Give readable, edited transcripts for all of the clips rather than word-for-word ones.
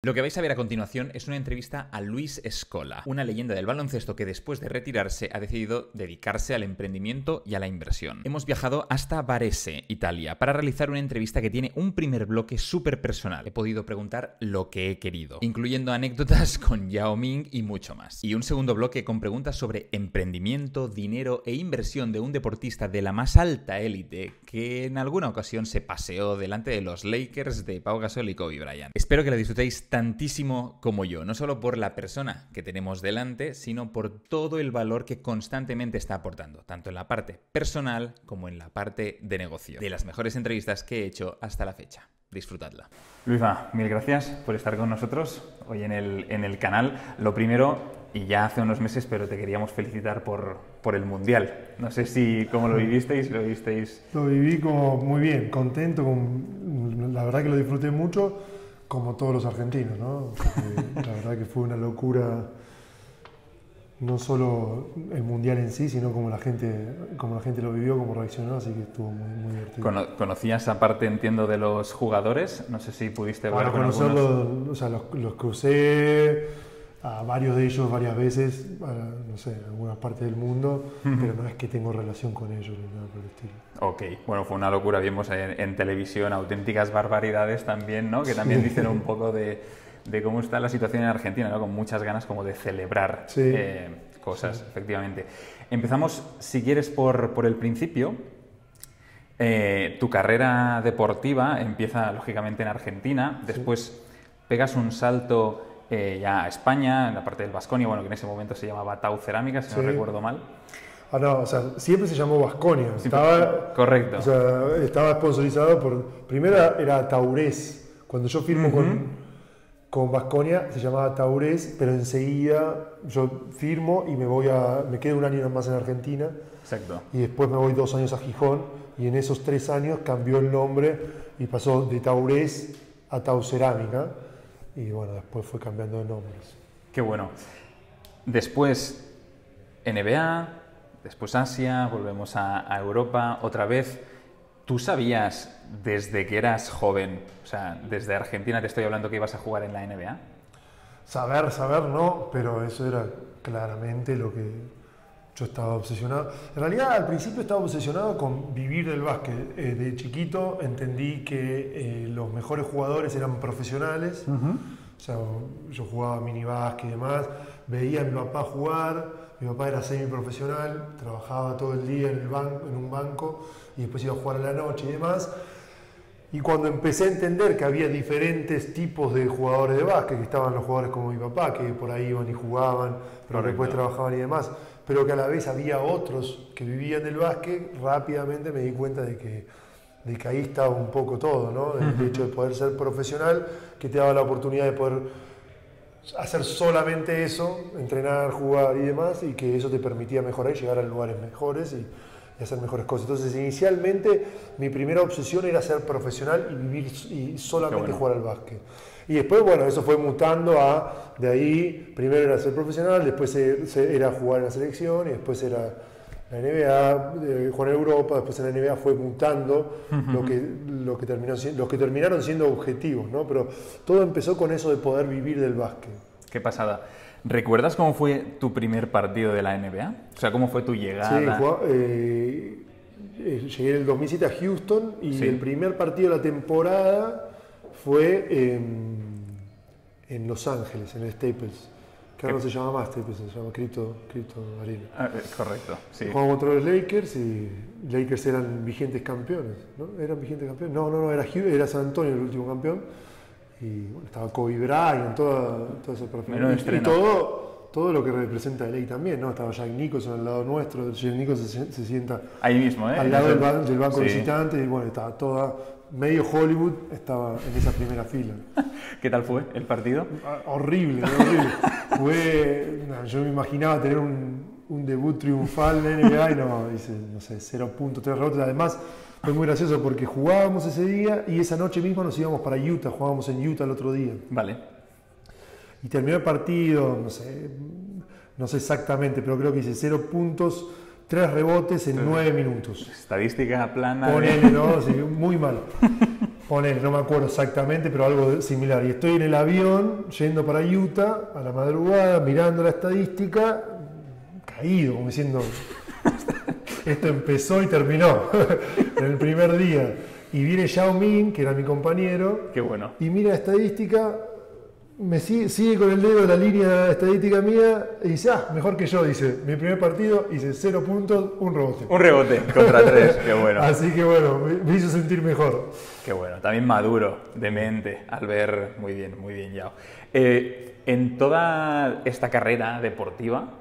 Lo que vais a ver a continuación es una entrevista a Luis Scola, una leyenda del baloncesto que después de retirarse ha decidido dedicarse al emprendimiento y a la inversión. Hemos viajado hasta Varese, Italia, para realizar una entrevista que tiene un primer bloque súper personal. He podido preguntar lo que he querido, incluyendo anécdotas con Yao Ming y mucho más. Y un segundo bloque con preguntas sobre emprendimiento, dinero e inversión de un deportista de la más alta élite que en alguna ocasión se paseó delante de los Lakers de Pau Gasol y Kobe Bryant. Espero que la disfrutéis tantísimo como yo, no solo por la persona que tenemos delante, sino por todo el valor que constantemente está aportando, tanto en la parte personal como en la parte de negocio. De las mejores entrevistas que he hecho hasta la fecha. Disfrutadla. Luisma, mil gracias por estar con nosotros hoy en el canal. Lo primero, y ya hace unos meses, pero te queríamos felicitar por el Mundial. No sé si cómo lo vivisteis, lo visteis. Lo viví como muy bien, contento, la verdad que lo disfruté mucho, como todos los argentinos, ¿no? Porque la verdad que fue una locura, no solo el Mundial en sí, sino como la gente lo vivió, cómo reaccionó, así que estuvo muy divertido. ¿Conocías aparte, entiendo, de los jugadores? No sé si pudiste hablar con conocerlos, algunos. o sea, los crucé a varios de ellos varias veces, no sé, en algunas partes del mundo, pero no es que tengo relación con ellos ni nada por el estilo. Ok, bueno, fue una locura, vimos en televisión auténticas barbaridades también, ¿no? Que también dicen un poco de cómo está la situación en Argentina, ¿no? Con muchas ganas como de celebrar cosas, efectivamente. Empezamos, si quieres, por el principio. Tu carrera deportiva empieza, lógicamente, en Argentina, después pegas un salto ya a España, en la parte del Baskonia, bueno, que en ese momento se llamaba Tau Cerámica, si no recuerdo mal. No, o sea, siempre se llamó Baskonia. Correcto. O sea, estaba sponsorizado por... Primero era Taurés. Cuando yo firmo con Baskonia se llamaba Taurés, pero enseguida yo firmo y me quedo un año más en Argentina. Exacto. Y después me voy 2 años a Gijón y en esos 3 años cambió el nombre y pasó de Taurés a Tau Cerámica. Y bueno, después fue cambiando de nombres. Qué bueno. Después NBA, después Asia, volvemos a Europa otra vez. ¿Tú sabías desde que eras joven, o sea, desde Argentina te estoy hablando, que ibas a jugar en la NBA? Saber no, pero eso era claramente lo que yo estaba obsesionado. En realidad, al principio estaba obsesionado con vivir del básquet. De chiquito entendí que los mejores jugadores eran profesionales. O sea, yo jugaba minibásquet y demás, veía a mi papá jugar. Mi papá era semiprofesional, trabajaba todo el día en un banco y después iba a jugar a la noche y demás. Y cuando empecé a entender que había diferentes tipos de jugadores de básquet, que estaban los jugadores como mi papá, que por ahí iban y jugaban, pero después trabajaban y demás, pero que a la vez había otros que vivían del básquet, rápidamente me di cuenta de que ahí estaba un poco todo, ¿no? El hecho de poder ser profesional, que te daba la oportunidad de poder hacer solamente eso, entrenar, jugar y demás, y que eso te permitía mejorar y llegar a lugares mejores y hacer mejores cosas. Entonces, inicialmente, mi primera obsesión era ser profesional y vivir y solamente jugar al básquet. Y después, bueno, eso fue mutando de ahí, primero era ser profesional, después era jugar en la selección y después era la NBA, jugar en Europa, después en la NBA fue mutando lo que terminaron siendo objetivos, ¿no? Pero todo empezó con eso de poder vivir del básquet. Qué pasada. ¿Recuerdas cómo fue tu primer partido de la NBA? O sea, ¿cómo fue tu llegada? Sí, llegué en el 2007 a Houston y el primer partido de la temporada fue en Los Ángeles, en el Staples. Que ahora no se llama más Staples, se llama Crypto Arena. Correcto, sí. Jugamos contra los Lakers y Lakers eran vigentes campeones, ¿no? ¿Eran vigentes campeones? No, era San Antonio el último campeón. Y bueno, estaba Kobe Bryant, todo ese perfil. Y todo lo que representa LA también, ¿no? Estaba Jack Nicholson al lado nuestro, Jack Nicholson se sienta ahí mismo, al lado del banco visitante y bueno, estaba medio Hollywood estaba en esa primera fila. ¿Qué tal fue el partido? Horrible. Yo me imaginaba tener un debut triunfal en NBA y hice, no sé, 0 puntos, 3 rebotes. Además, fue muy gracioso porque jugábamos ese día y esa noche mismo nos íbamos para Utah, jugábamos en Utah el otro día. Vale. Y terminó el partido, no sé exactamente, pero creo que hice 0 puntos, 3 rebotes en 9 minutos. Estadística plana. Ponele, ¿no? Sí, muy mal. Ponele, no me acuerdo exactamente, pero algo similar. Y estoy en el avión yendo para Utah a la madrugada, mirando la estadística, caído, como diciendo, esto empezó y terminó en el primer día. Y viene Yao Ming, que era mi compañero, Qué bueno. y mira la estadística, me sigue con el dedo la línea estadística mía y dice, mejor que yo, dice, mi primer partido hice 0 puntos, un rebote. Un rebote contra 3, qué bueno. Así que bueno, me hizo sentir mejor. Qué bueno, también maduro de mente al ver, muy bien, Yao. En toda esta carrera deportiva,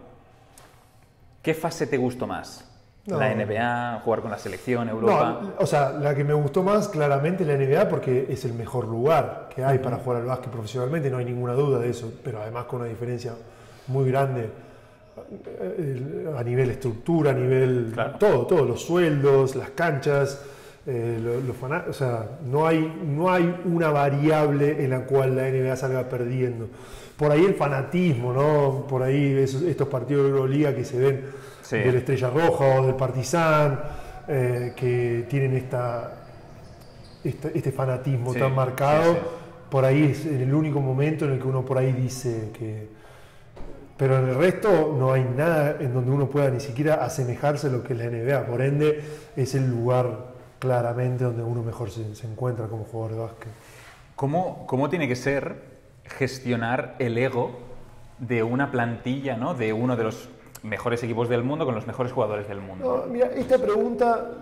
¿qué fase te gustó más? No. ¿La NBA, jugar con la selección, Europa? No, o sea, la que me gustó más claramente la NBA porque es el mejor lugar que hay para jugar al básquet profesionalmente, no hay ninguna duda de eso, pero además con una diferencia muy grande a nivel estructura, a nivel todo, los sueldos, las canchas, o sea, no hay una variable en la cual la NBA salga perdiendo. Por ahí el fanatismo, ¿no? Por ahí estos partidos de Euroliga que se ven de la Estrella Roja o del Partizan, que tienen este fanatismo tan marcado, por ahí es el único momento en el que uno por ahí dice que... Pero en el resto no hay nada en donde uno pueda ni siquiera asemejarse a lo que es la NBA, por ende es el lugar claramente donde uno mejor se encuentra como jugador de básquet. ¿Cómo tiene que ser gestionar el ego de una plantilla, ¿no? De uno de los mejores equipos del mundo con los mejores jugadores del mundo? No, mira, esta pregunta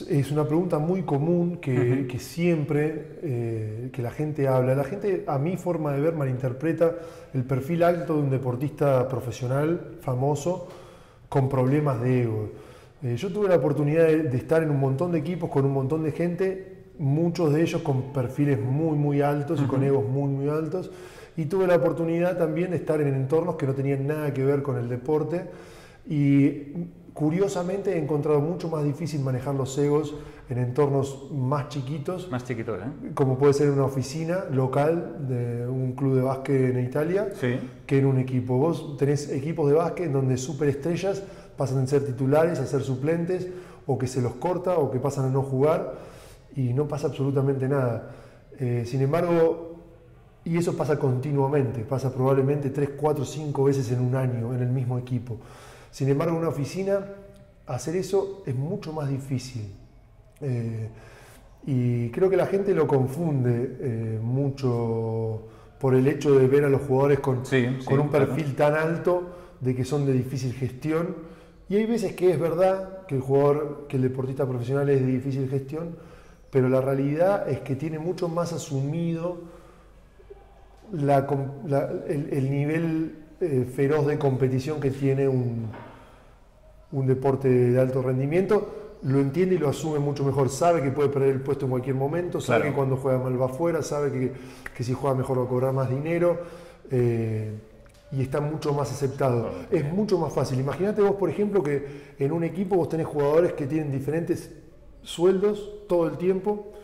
es una pregunta muy común que siempre que la gente habla. La gente, a mi forma de ver, malinterpreta el perfil alto de un deportista profesional famoso con problemas de ego. Yo tuve la oportunidad de estar en un montón de equipos con un montón de gente, muchos de ellos con perfiles muy altos y con egos muy altos. Y tuve la oportunidad también de estar en entornos que no tenían nada que ver con el deporte y curiosamente he encontrado mucho más difícil manejar los egos en entornos más chiquitos. Más chiquitos, ¿eh? Como puede ser una oficina local de un club de básquet en Italia, que en un equipo. Vos tenés equipos de básquet en donde superestrellas pasan a ser titulares, a ser suplentes, o que se los corta, o que pasan a no jugar, y no pasa absolutamente nada. Sin embargo, y eso pasa continuamente, pasa probablemente 3, 4, 5 veces en un año en el mismo equipo. Sin embargo, en una oficina, hacer eso es mucho más difícil. Y creo que la gente lo confunde mucho por el hecho de ver a los jugadores con un perfil tan alto de que son de difícil gestión. Y hay veces que es verdad que el deportista profesional es de difícil gestión, pero la realidad es que tiene mucho más asumido el nivel feroz de competición que tiene un deporte de alto rendimiento, lo entiende y lo asume mucho mejor, sabe que puede perder el puesto en cualquier momento, sabe que cuando juega mal va afuera, sabe que si juega mejor va a cobrar más dinero y está mucho más aceptado. Es mucho más fácil. Imagínate vos, por ejemplo, que en un equipo vos tenés jugadores que tienen diferentes sueldos todo el tiempo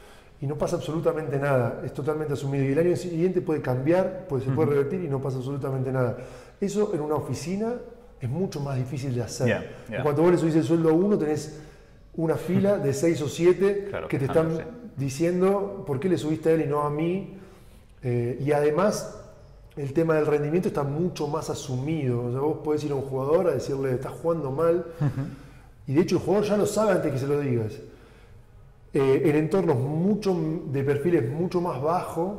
y no pasa absolutamente nada, es totalmente asumido. Y el año siguiente puede cambiar, se puede revertir y no pasa absolutamente nada. Eso en una oficina es mucho más difícil de hacer. En cuanto vos le subís el sueldo a uno, tenés una fila de 6 o 7 que te están diciendo por qué le subiste a él y no a mí. Y además, el tema del rendimiento está mucho más asumido. O sea, vos podés ir a un jugador a decirle, estás jugando mal. Y de hecho el jugador ya lo sabe antes que se lo digas. En entornos de perfiles mucho más bajos,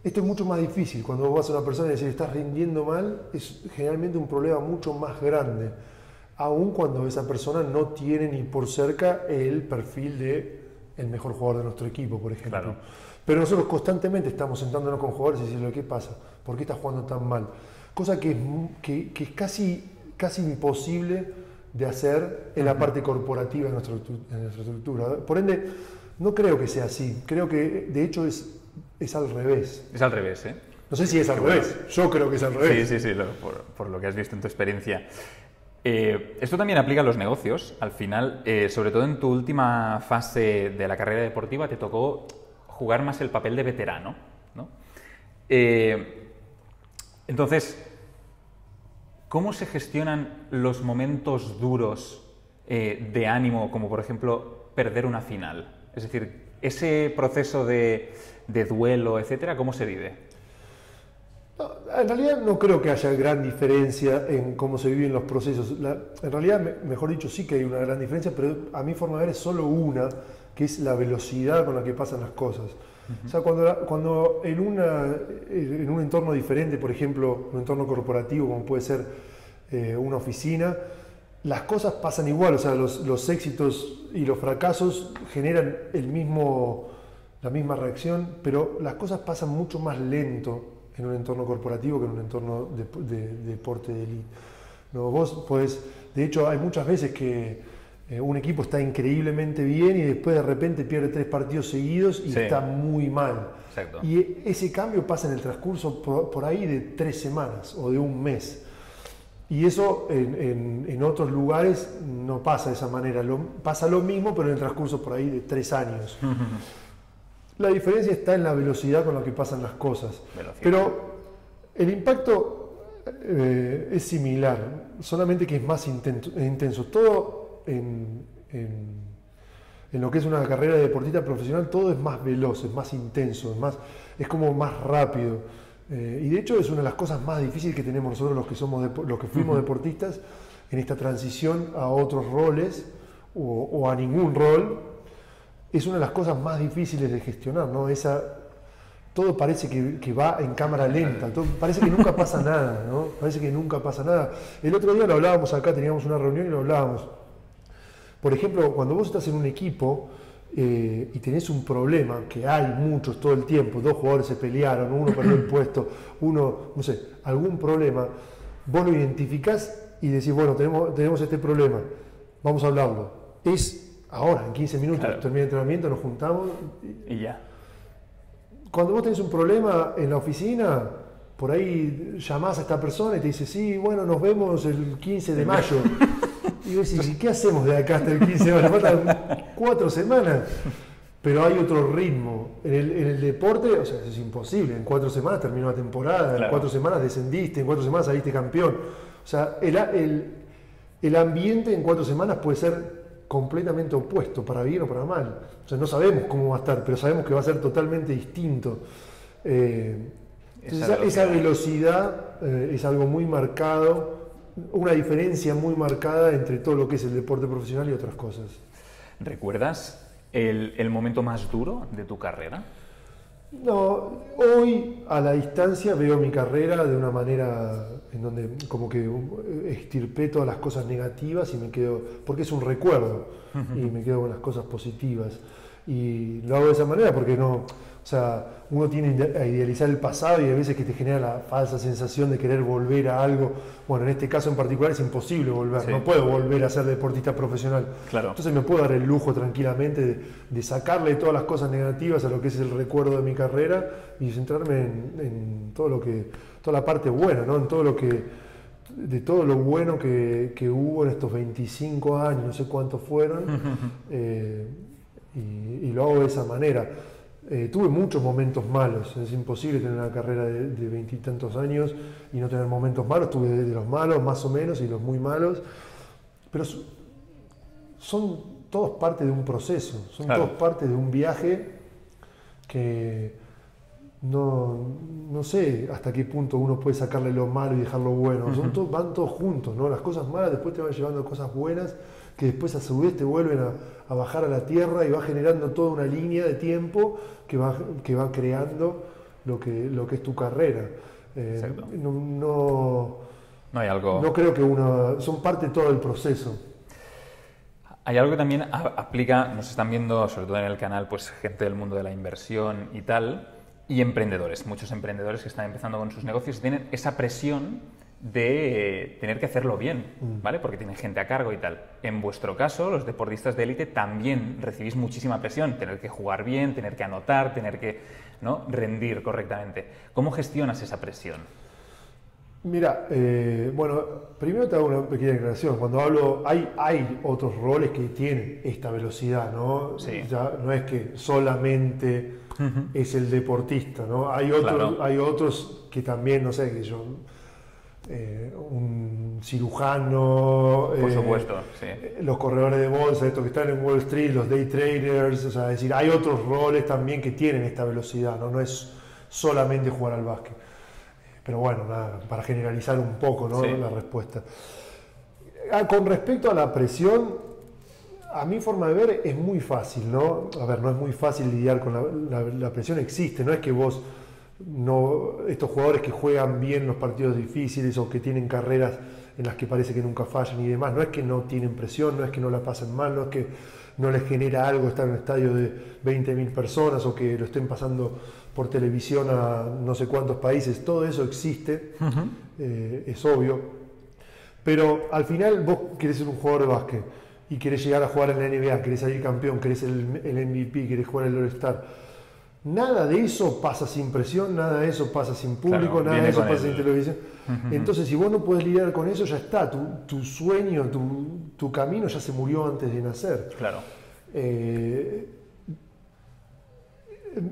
esto es mucho más difícil. Cuando vos vas a una persona y decís estás rindiendo mal, es generalmente un problema mucho más grande, aun cuando esa persona no tiene ni por cerca el perfil de el mejor jugador de nuestro equipo, por ejemplo. Pero nosotros constantemente estamos sentándonos con jugadores y diciendo, ¿qué pasa? ¿Por qué estás jugando tan mal? Cosa que es casi imposible de hacer en la parte corporativa de nuestra estructura. Por ende, no creo que sea así. Creo que, de hecho, es al revés. Es al revés, ¿eh? No sé si es al revés. Yo creo que es al revés. Sí, por lo que has visto en tu experiencia. Esto también aplica a los negocios. Al final, sobre todo en tu última fase de la carrera deportiva, te tocó jugar más el papel de veterano, ¿no? Entonces, ¿cómo se gestionan los momentos duros de ánimo, como por ejemplo perder una final? Es decir, Ese proceso de duelo, etcétera, ¿cómo se vive? No, en realidad no creo que haya gran diferencia en cómo se viven los procesos. En realidad, mejor dicho, sí que hay una gran diferencia, pero a mi forma de ver es solo una, que es la velocidad con la que pasan las cosas. O sea, cuando en un entorno diferente, por ejemplo, un entorno corporativo como puede ser una oficina, las cosas pasan igual, o sea, los éxitos y los fracasos generan la misma reacción, pero las cosas pasan mucho más lento en un entorno corporativo que en un entorno de deporte de élite. ¿No? Vos podés, de hecho, hay muchas veces que un equipo está increíblemente bien y después de repente pierde 3 partidos seguidos y está muy mal. Exacto. Y ese cambio pasa en el transcurso por ahí de 3 semanas o de un mes. Y eso en otros lugares no pasa de esa manera. Pasa lo mismo, pero en el transcurso por ahí de 3 años. La diferencia está en la velocidad con la que pasan las cosas. Pero el impacto es similar, solamente que es más intenso. Todo en lo que es una carrera de deportista profesional, todo es más veloz, es más intenso, es como más rápido. Y de hecho es una de las cosas más difíciles que tenemos nosotros los que fuimos deportistas en esta transición a otros roles o a ningún rol. Es una de las cosas más difíciles de gestionar, ¿no? Todo parece que va en cámara lenta, parece que nunca pasa nada, ¿no? Parece que nunca pasa nada. El otro día lo hablábamos acá, teníamos una reunión y lo hablábamos. Por ejemplo, cuando vos estás en un equipo y tenés un problema, que hay muchos todo el tiempo, 2 jugadores se pelearon, uno perdió el puesto, no sé, algún problema, vos lo identificás y decís, bueno, tenemos este problema, vamos a hablarlo. Es ahora, en 15 minutos, claro. Termina el entrenamiento, nos juntamos y ya. Cuando vos tenés un problema en la oficina, por ahí llamás a esta persona y te dice, sí, bueno, nos vemos el 15 de mayo. Y vos decís, ¿qué hacemos de acá hasta el 15 de mayo? Faltan 4 semanas. Pero hay otro ritmo. En el deporte, o sea, es imposible. En 4 semanas terminó la temporada, claro. En 4 semanas descendiste, en 4 semanas saliste campeón. O sea, el ambiente en 4 semanas puede ser completamente opuesto, para bien o para mal. O sea, no sabemos cómo va a estar, pero sabemos que va a ser totalmente distinto. Esa velocidad es algo muy marcado, una diferencia muy marcada entre todo lo que es el deporte profesional y otras cosas. ¿Recuerdas el momento más duro de tu carrera? No, hoy a la distancia veo mi carrera de una manera en donde como que extirpé todas las cosas negativas y me quedo, porque es un recuerdo, y me quedo con las cosas positivas. Y lo hago de esa manera porque no, o sea, uno tiene a idealizar el pasado y hay veces que te genera la falsa sensación de querer volver a algo. Bueno, en este caso en particular es imposible volver, sí. No puedo volver a ser deportista profesional. Claro. Entonces me puedo dar el lujo tranquilamente de sacarle todas las cosas negativas a lo que es el recuerdo de mi carrera y centrarme en todo toda la parte buena, ¿no? En todo lo bueno que hubo en estos 25 años, no sé cuántos fueron. Y lo hago de esa manera. Tuve muchos momentos malos, es imposible tener una carrera de 20 y tantos años y no tener momentos malos. Tuve de los malos más o menos y los muy malos, pero son todos parte de un proceso, son claro. Todos parte de un viaje que no sé hasta qué punto uno puede sacarle lo malo y dejar lo bueno. Van todos juntos, ¿no? Las cosas malas después te van llevando a cosas buenas que después a su vez te vuelven a bajar a la tierra y va generando toda una línea de tiempo que va creando lo que es tu carrera. No hay algo... No creo que son parte de todo el proceso. Hay algo que también aplica, nos están viendo, sobre todo en el canal, pues gente del mundo de la inversión y tal, y emprendedores, muchos emprendedores que están empezando con sus negocios y tienen esa presión de tener que hacerlo bien, ¿vale? Porque tienen gente a cargo y tal. En vuestro caso, los deportistas de élite también recibís muchísima presión, tener que jugar bien, tener que anotar, tener que, ¿no?, rendir correctamente. ¿Cómo gestionas esa presión? Mira, bueno, primero te hago una pequeña declaración. Cuando hablo, hay otros roles que tienen esta velocidad, ¿no? Sí. Ya no es que solamente es el deportista, ¿no? Hay otros que también, no sé, que yo... un cirujano, por supuesto, sí. Los corredores de bolsa, estos que están en Wall Street, los day traders, o sea, es decir, hay otros roles también que tienen esta velocidad, no es solamente jugar al básquet. Pero bueno, nada, para generalizar un poco, ¿no? Sí. La respuesta. Con respecto a la presión, a mi forma de ver es muy fácil, ¿no? A ver, no es muy fácil lidiar con la presión, existe, no es que vos, estos jugadores que juegan bien los partidos difíciles o que tienen carreras en las que parece que nunca fallan y demás, no es que no tienen presión, no es que no la pasen mal, no es que no les genera algo estar en un estadio de 20.000 personas o que lo estén pasando por televisión a no sé cuántos países, todo eso existe, es obvio, pero al final vos querés ser un jugador de básquet y querés llegar a jugar en la NBA, querés salir campeón, querés el MVP, querés jugar el All-Star. Nada de eso pasa sin presión, nada de eso pasa sin público, Claro, nada de eso pasa sin televisión. Entonces, si vos no podés lidiar con eso, ya está, tu sueño, tu camino ya se murió antes de nacer. Claro.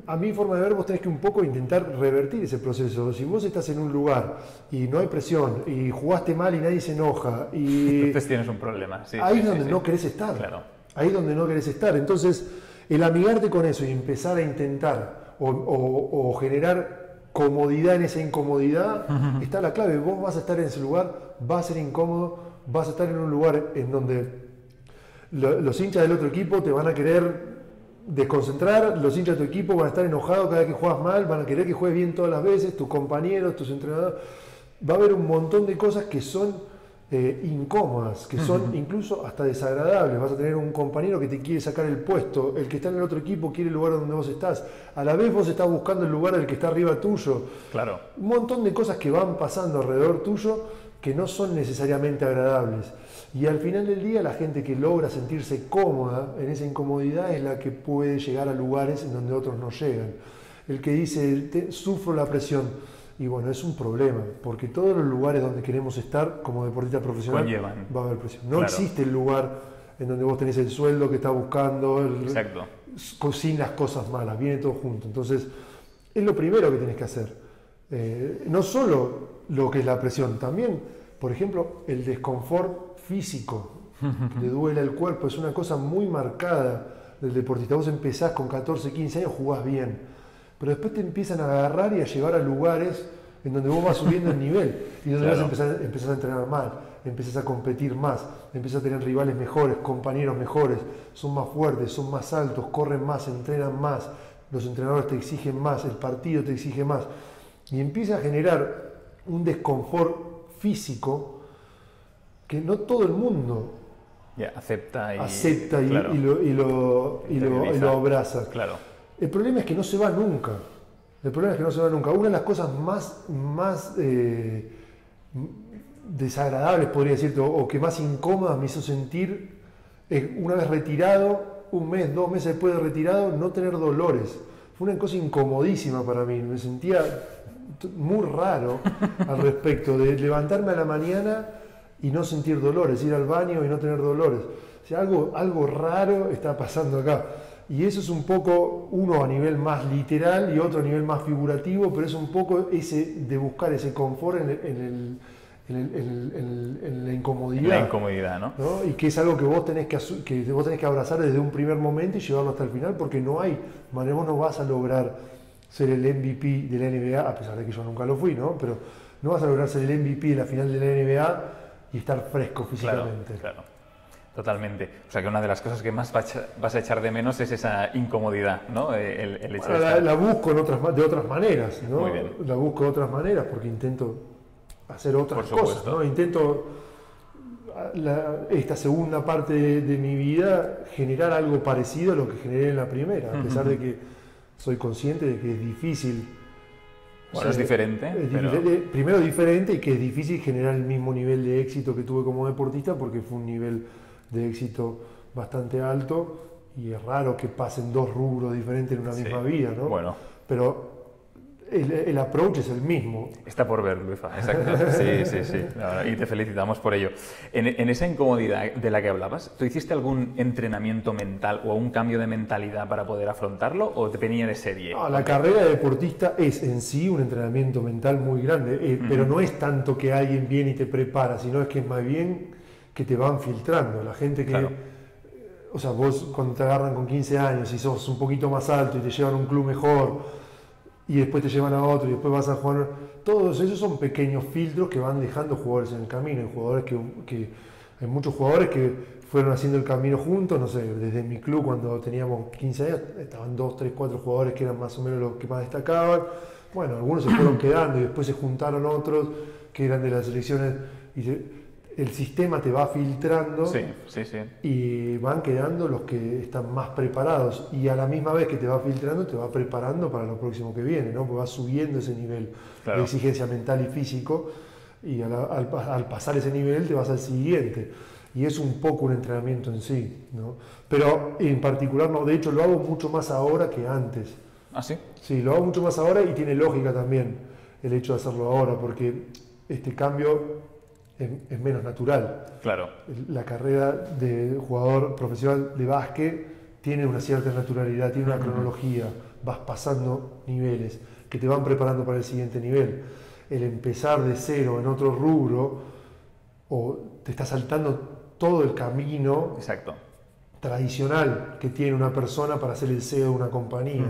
A mi forma de ver, vos tenés que un poco intentar revertir ese proceso. Si vos estás en un lugar y no hay presión, y jugaste mal y nadie se enoja, y Entonces tienes un problema. Sí, ahí sí, es donde sí, no sí. querés estar. Claro. Ahí es donde no querés estar. Entonces, el amigarte con eso y empezar a intentar o generar comodidad en esa incomodidad, está la clave. Vos vas a estar en ese lugar, va a ser incómodo, vas a estar en un lugar en donde los hinchas del otro equipo te van a querer desconcentrar, los hinchas de tu equipo van a estar enojados cada vez que juegas mal, van a querer que juegues bien todas las veces, tus compañeros, tus entrenadores. Va a haber un montón de cosas que son incómodas, que son incluso hasta desagradables. Vas a tener un compañero que te quiere sacar el puesto, el que está en el otro equipo quiere el lugar donde vos estás, a la vez vos estás buscando el lugar del que está arriba tuyo. Claro. Un montón de cosas que van pasando alrededor tuyo que no son necesariamente agradables. Y al final del día, la gente que logra sentirse cómoda en esa incomodidad es la que puede llegar a lugares en donde otros no llegan. El que dice, sufro la presión, y bueno, es un problema, porque todos los lugares donde queremos estar como deportista profesional Conllevan. va a haber presión. No Claro. existe el lugar en donde vos tenés el sueldo que estás buscando, Exacto. sin las cosas malas, viene todo junto. Entonces, es lo primero que tenés que hacer. No solo lo que es la presión, también, por ejemplo, el desconfort físico, que te duele el cuerpo, es una cosa muy marcada del deportista. Vos empezás con 14, 15 años, jugás bien, pero después te empiezan a agarrar y a llevar a lugares en donde vos vas subiendo el nivel y donde Claro. empezás a entrenar mal, empezás a competir más, empezás a tener rivales mejores, compañeros mejores, son más fuertes, son más altos, corren más, entrenan más, los entrenadores te exigen más, el partido te exige más, y empieza a generar un desconfort físico que no todo el mundo Ya, acepta y, claro, y lo abraza. Claro. El problema es que no se va nunca. Una de las cosas más desagradables, podría decirte, o que más incómodas me hizo sentir, es una vez retirado, un mes, 2 meses después de retirado, no tener dolores. Fue una cosa incomodísima para mí. Me sentía muy raro al respecto, de levantarme a la mañana y no sentir dolores, ir al baño y no tener dolores. O sea, algo raro está pasando acá. Y eso es un poco, uno a nivel más literal y otro a nivel más figurativo, pero es un poco ese de buscar ese confort en la incomodidad. La incomodidad, ¿no? Y que es algo que vos tenés que abrazar desde un primer momento y llevarlo hasta el final, porque no hay manera, vos no vas a lograr ser el MVP de la NBA, a pesar de que yo nunca lo fui, ¿no? Pero no vas a lograr ser el MVP de la final de la NBA y estar fresco físicamente. Claro. Totalmente. O sea que una de las cosas que más vas a echar de menos es esa incomodidad, ¿no? El hecho de estar... La busco de otras maneras, ¿no? Muy bien. La busco de otras maneras porque intento hacer otras cosas, ¿no? Intento esta segunda parte de mi vida generar algo parecido a lo que generé en la primera, a pesar de que soy consciente de que es difícil. Bueno, es diferente. Pero... Primero diferente y que es difícil generar el mismo nivel de éxito que tuve como deportista porque fue un nivel de éxito bastante alto y es raro que pasen 2 rubros diferentes en una misma vida, ¿no? Bueno. Pero el approach es el mismo. Está por ver, Luifa, exacto. Sí, sí, sí. No, y te felicitamos por ello. En esa incomodidad de la que hablabas, ¿tú hiciste algún entrenamiento mental o un cambio de mentalidad para poder afrontarlo o te venía de serie? No, la carrera de deportista es en sí un entrenamiento mental muy grande, pero no es tanto que alguien viene y te prepara, sino es que es más bien que te van filtrando. La gente que... Claro. O sea, vos cuando te agarran con 15 años y sos un poquito más alto y te llevan a un club mejor y después te llevan a otro y después vas a jugar, todos esos son pequeños filtros que van dejando jugadores en el camino. Hay muchos jugadores que fueron haciendo el camino juntos, no sé, desde mi club cuando teníamos 15 años estaban 2, 3, 4 jugadores que eran más o menos los que más destacaban. Bueno, algunos se fueron quedando y después se juntaron otros que eran de las selecciones el sistema te va filtrando, sí, sí, sí, y van quedando los que están más preparados, y a la misma vez que te va filtrando te va preparando para lo próximo que viene, ¿no? Porque vas subiendo ese nivel de exigencia mental y físico, y al pasar ese nivel te vas al siguiente, y es un poco un entrenamiento en sí, ¿no? Pero en particular no, de hecho lo hago mucho más ahora que antes. ¿Ah, sí? Sí, lo hago mucho más ahora y tiene lógica también el hecho de hacerlo ahora, porque este cambio es menos natural. Claro. La carrera de jugador profesional de básquet tiene una cierta naturalidad, tiene una cronología, vas pasando niveles que te van preparando para el siguiente nivel. El empezar de cero en otro rubro, o te está saltando todo el camino exacto tradicional que tiene una persona para ser el CEO de una compañía.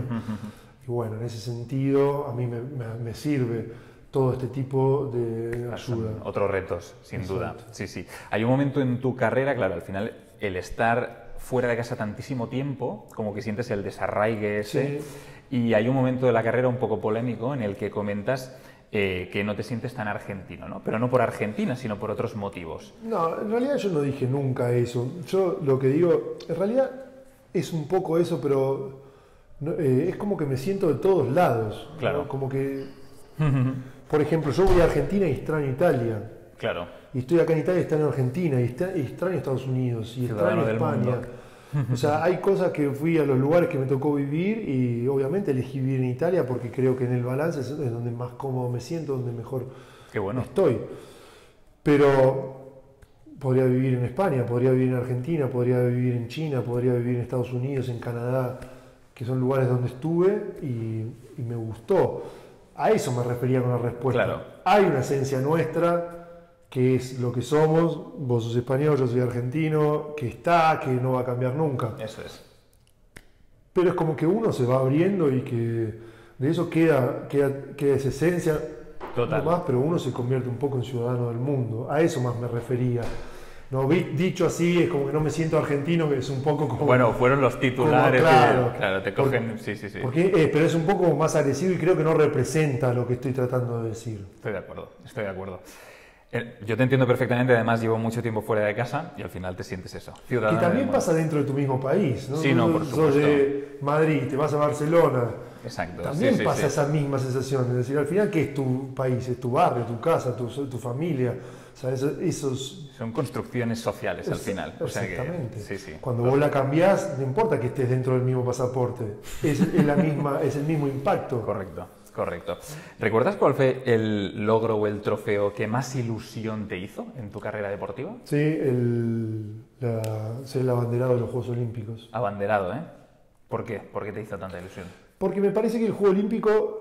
Y bueno, en ese sentido a mí me sirve todo este tipo de ayuda. Son otros retos, sin duda. Sí, sí. Hay un momento en tu carrera, claro, al final el estar fuera de casa tantísimo tiempo, como que sientes el desarraigue ese, sí. Y hay un momento de la carrera un poco polémico en el que comentas que no te sientes tan argentino, ¿no? Pero no por Argentina, sino por otros motivos. No, en realidad yo no dije nunca eso. Yo lo que digo, en realidad es un poco eso, pero es como que me siento de todos lados. Claro. ¿no? Como que... Por ejemplo, yo voy a Argentina y extraño Italia. Claro. Y estoy acá en Italia y extraño Argentina, y extraño Estados Unidos, y extraño España. O sea, hay cosas que fui a los lugares que me tocó vivir y obviamente elegí vivir en Italia porque creo que en el balance es donde más cómodo me siento, donde mejor estoy. Pero podría vivir en España, podría vivir en Argentina, podría vivir en China, podría vivir en Estados Unidos, en Canadá, que son lugares donde estuve y me gustó. A eso me refería con la respuesta. Claro. Hay una esencia nuestra, que es lo que somos, vos sos español, yo soy argentino, que no va a cambiar nunca. Eso es. Pero es como que uno se va abriendo y que de eso queda esa esencia. Total. No más, pero uno se convierte un poco en ciudadano del mundo. A eso más me refería. No, dicho así, es como que no me siento argentino, que es un poco como... Bueno, fueron los titulares. Claro, te cogen... Sí. Pero es un poco más agresivo y creo que no representa lo que estoy tratando de decir. Estoy de acuerdo. Yo te entiendo perfectamente, además llevo mucho tiempo fuera de casa y al final te sientes eso. Ciudadano. Y también pasa dentro de tu mismo país, ¿no? Sí, no, por supuesto. Sos de Madrid, te vas a Barcelona. Exacto. También pasa esa misma sensación. Es decir, al final, ¿qué es tu país? Es tu barrio, tu casa, tu familia. O sea, son construcciones sociales al final. Exactamente. O sea que, Cuando vos la cambiás, no importa que estés dentro del mismo pasaporte. Es el mismo impacto. Correcto. ¿Recuerdas cuál fue el logro o el trofeo que más ilusión te hizo en tu carrera deportiva? Sí, ser el abanderado de los Juegos Olímpicos. Abanderado, ¿eh? ¿Por qué? ¿Por qué te hizo tanta ilusión? Porque me parece que el Juego Olímpico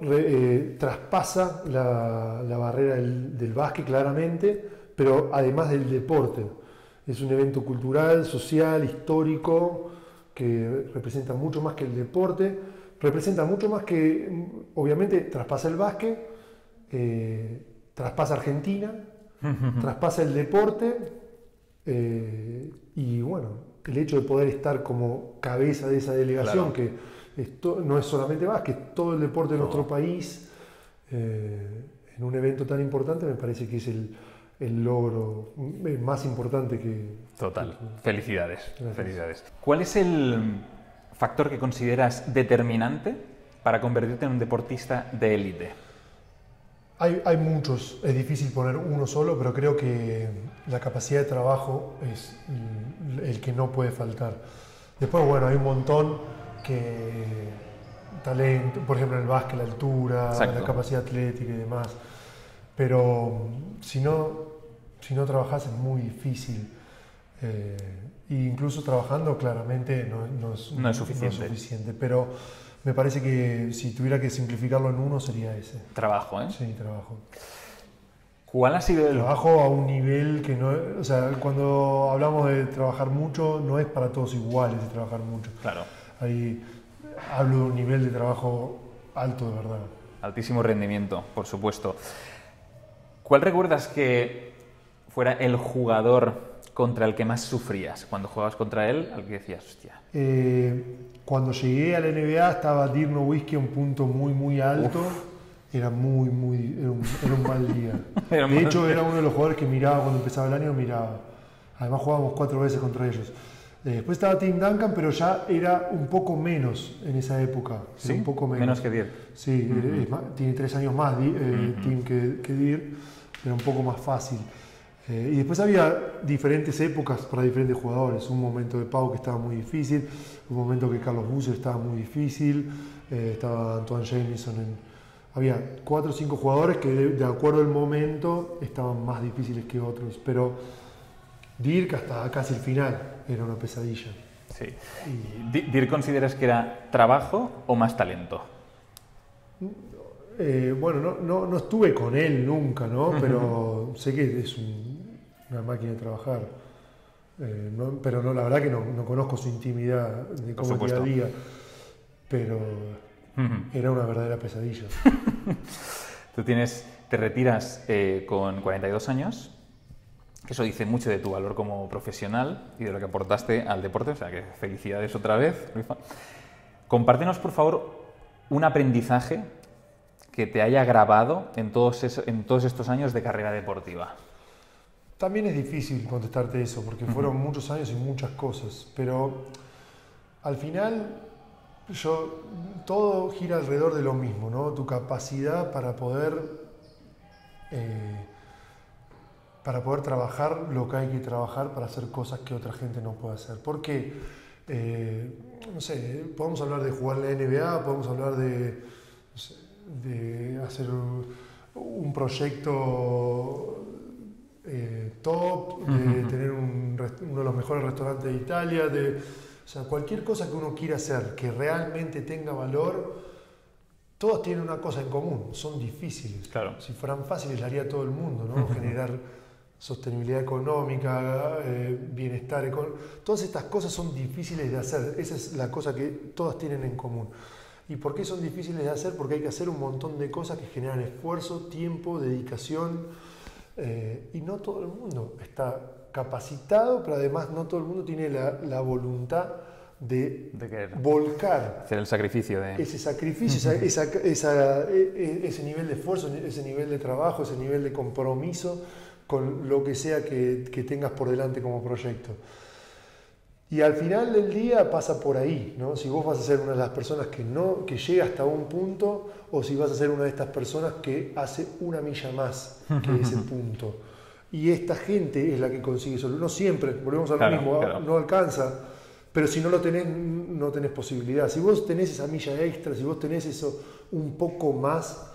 traspasa la barrera del básquet claramente, pero además del deporte. Es un evento cultural, social, histórico, que representa mucho más que el deporte, representa mucho más que, obviamente, traspasa el básquet, traspasa Argentina, traspasa el deporte, y bueno, el hecho de poder estar como cabeza de esa delegación, que no es solamente básquet, todo el deporte de nuestro país, en un evento tan importante, me parece que es el logro más importante que... Total. Felicidades. ¿Cuál es el factor que consideras determinante para convertirte en un deportista de élite? Hay muchos, es difícil poner uno solo, pero creo que la capacidad de trabajo es el que no puede faltar. Después, bueno, hay un montón que talento, por ejemplo en el básquet, la altura, Exacto. la capacidad atlética y demás. Pero si no trabajas es muy difícil. E incluso trabajando claramente no es suficiente. Pero me parece que si tuviera que simplificarlo en uno sería ese. Trabajo, ¿eh? Sí, trabajo. ¿Cuál ha sido el...? Trabajo a un nivel que no... O sea, cuando hablamos de trabajar mucho, no es para todos iguales de trabajar mucho. Claro. Ahí hablo de un nivel de trabajo alto de verdad. Altísimo rendimiento, por supuesto. ¿Cuál recuerdas que fuera el jugador contra el que más sufrías? Cuando jugabas contra él, al que decías, hostia. Cuando llegué a la NBA estaba Dirk Nowitzki a un punto muy alto. Era era un mal día. De hecho, era uno de los jugadores que miraba cuando empezaba el año, miraba. Además jugábamos 4 veces contra ellos. Después estaba Tim Duncan, pero ya era un poco menos en esa época. ¿Sí? Un poco menos. Menos que Dirk. Sí, tiene 3 años más Tim que Dirk. Era un poco más fácil. Y después había diferentes épocas para diferentes jugadores. Un momento de Pau que estaba muy difícil, un momento que Carlos Boozer estaba muy difícil, estaba Antoine Jamison. Había 4 o 5 jugadores que de acuerdo al momento estaban más difíciles que otros, pero Dirk hasta casi el final era una pesadilla. Sí. ¿Dirk consideras que era trabajo o más talento? Bueno, no estuve con él nunca, ¿no? Pero sé que es una máquina de trabajar. Pero no, la verdad que no conozco su intimidad de cómo es día a día. Pero era una verdadera pesadilla. Tú te retiras con 42 años, que eso dice mucho de tu valor como profesional y de lo que aportaste al deporte, o sea que felicidades otra vez, Luisma. Compártenos, por favor, un aprendizaje que te haya grabado en todos estos años de carrera deportiva. También es difícil contestarte eso, porque fueron muchos años y muchas cosas, pero al final todo gira alrededor de lo mismo, ¿no? Tu capacidad para poder trabajar lo que hay que trabajar para hacer cosas que otra gente no puede hacer. Porque, no sé, podemos hablar de jugar en la NBA, podemos hablar de hacer un proyecto top, de tener uno de los mejores restaurantes de Italia, o sea, cualquier cosa que uno quiera hacer que realmente tenga valor, todos tienen una cosa en común, son difíciles. Claro. Si fueran fáciles, lo haría todo el mundo, ¿no? Generar sostenibilidad económica, bienestar económico. Todas estas cosas son difíciles de hacer. Esa es la cosa que todas tienen en común. ¿Y por qué son difíciles de hacer? Porque hay que hacer un montón de cosas que generan esfuerzo, tiempo, dedicación. Y no todo el mundo está capacitado, pero además no todo el mundo tiene la voluntad de volcar. Hacer el sacrificio de... Ese sacrificio, ese nivel de esfuerzo, ese nivel de trabajo, ese nivel de compromiso con lo que sea que tengas por delante como proyecto. Y al final del día pasa por ahí, ¿no? Si vos vas a ser una de las personas que llega hasta un punto, o si vas a ser una de estas personas que hace una milla más que ese punto. Y esta gente es la que consigue eso. No siempre, volvemos a lo mismo, claro. No alcanza, pero si no lo tenés, no tenés posibilidad. Si vos tenés esa milla extra, si vos tenés eso un poco más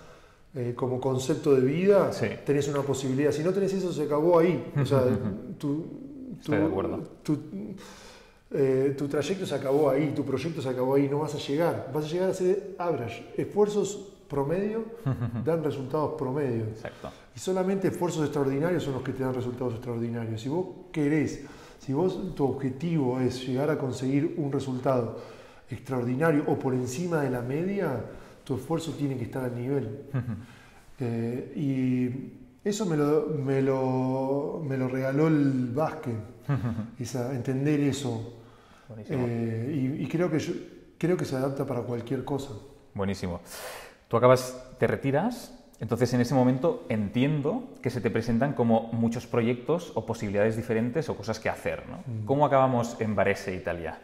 como concepto de vida, sí, tenés una posibilidad. Si no tenés eso, se acabó ahí. O sea, estoy de acuerdo. Tu trayecto se acabó ahí, tu proyecto se acabó ahí, no vas a llegar. Vas a llegar a ser average. Esfuerzos promedio dan resultados promedio. Exacto. Y solamente esfuerzos extraordinarios son los que te dan resultados extraordinarios. Si vos querés, si tu objetivo es llegar a conseguir un resultado extraordinario o por encima de la media, tu esfuerzo tiene que estar al nivel. Y eso me lo regaló el básquet, entender eso. Y creo que se adapta para cualquier cosa. Buenísimo. Tú te retiras, entonces en ese momento entiendo que se te presentan como muchos proyectos o posibilidades diferentes o cosas que hacer, ¿no? ¿Cómo acabamos en Varese, Italia?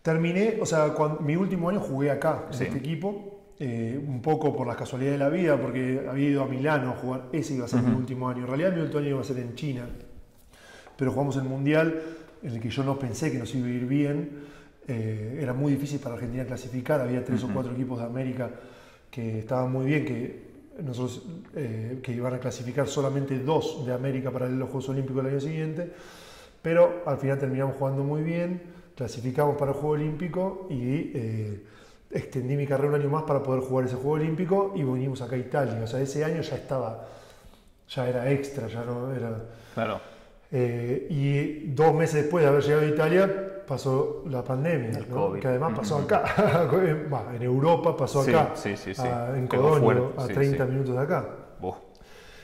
Terminé, o sea, mi último año jugué acá, en este equipo, un poco por las casualidades de la vida, porque había ido a Milano a jugar, ese iba a ser mi último año. En realidad mi último año iba a ser en China, pero jugamos el Mundial, en el que yo no pensé que nos iba a ir bien, era muy difícil para Argentina clasificar, había 3 o 4 equipos de América que estaban muy bien, que iban a clasificar solamente 2 de América para los Juegos Olímpicos el año siguiente, pero al final terminamos jugando muy bien, clasificamos para el Juego Olímpico y extendí mi carrera un año más para poder jugar ese Juego Olímpico y vinimos acá a Italia. O sea, ese año ya era extra, ya no era... Claro. Y 2 meses después de haber llegado a Italia pasó la pandemia, el ¿no? COVID. Que además pasó acá, en Europa pasó acá, en Codogno, a 30 minutos de acá.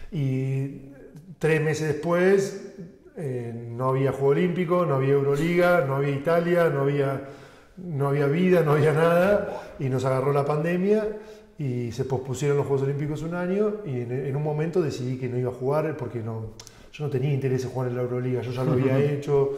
Y 3 meses después no había Juego Olímpico, no había Euroliga, no había Italia, no había vida, no había nada, y nos agarró la pandemia y se pospusieron los Juegos Olímpicos un año y en un momento decidí que no iba a jugar porque yo no tenía interés en jugar en la Euroliga, yo ya lo había hecho,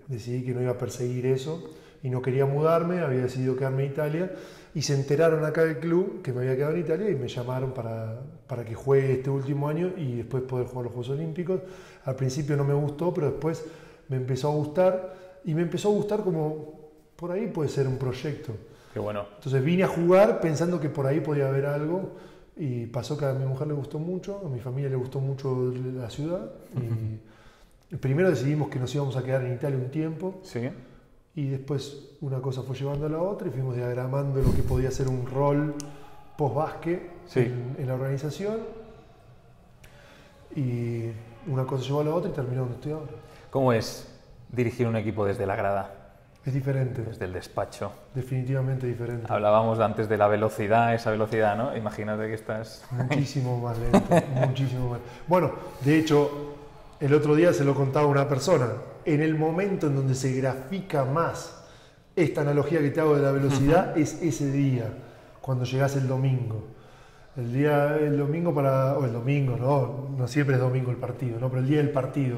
decidí que no iba a perseguir eso y no quería mudarme, había decidido quedarme en Italia y se enteraron acá del club que me había quedado en Italia y me llamaron para que juegue este último año y después poder jugar los Juegos Olímpicos. Al principio no me gustó, pero después me empezó a gustar y me empezó a gustar como por ahí puede ser un proyecto. Qué bueno. Entonces vine a jugar pensando que por ahí podía haber algo. Y pasó que a mi mujer le gustó mucho, a mi familia le gustó mucho la ciudad. Y primero decidimos que nos íbamos a quedar en Italia un tiempo. Sí. Y después una cosa fue llevando a la otra y fuimos diagramando lo que podía ser un rol post-básquet en la organización. Y una cosa llevó a la otra y terminó donde estoy ahora. ¿Cómo es dirigir un equipo desde la grada? Es diferente. Desde el despacho. Definitivamente diferente. Hablábamos antes de la velocidad, esa velocidad, ¿no? Imagínate que estás... Muchísimo más lento, muchísimo más. Bueno, de hecho, el otro día se lo contaba a una persona. En el momento en donde se grafica más esta analogía que te hago de la velocidad es ese día, cuando llegás el domingo. El domingo o el domingo, no siempre es domingo el partido, ¿no? Pero el día del partido.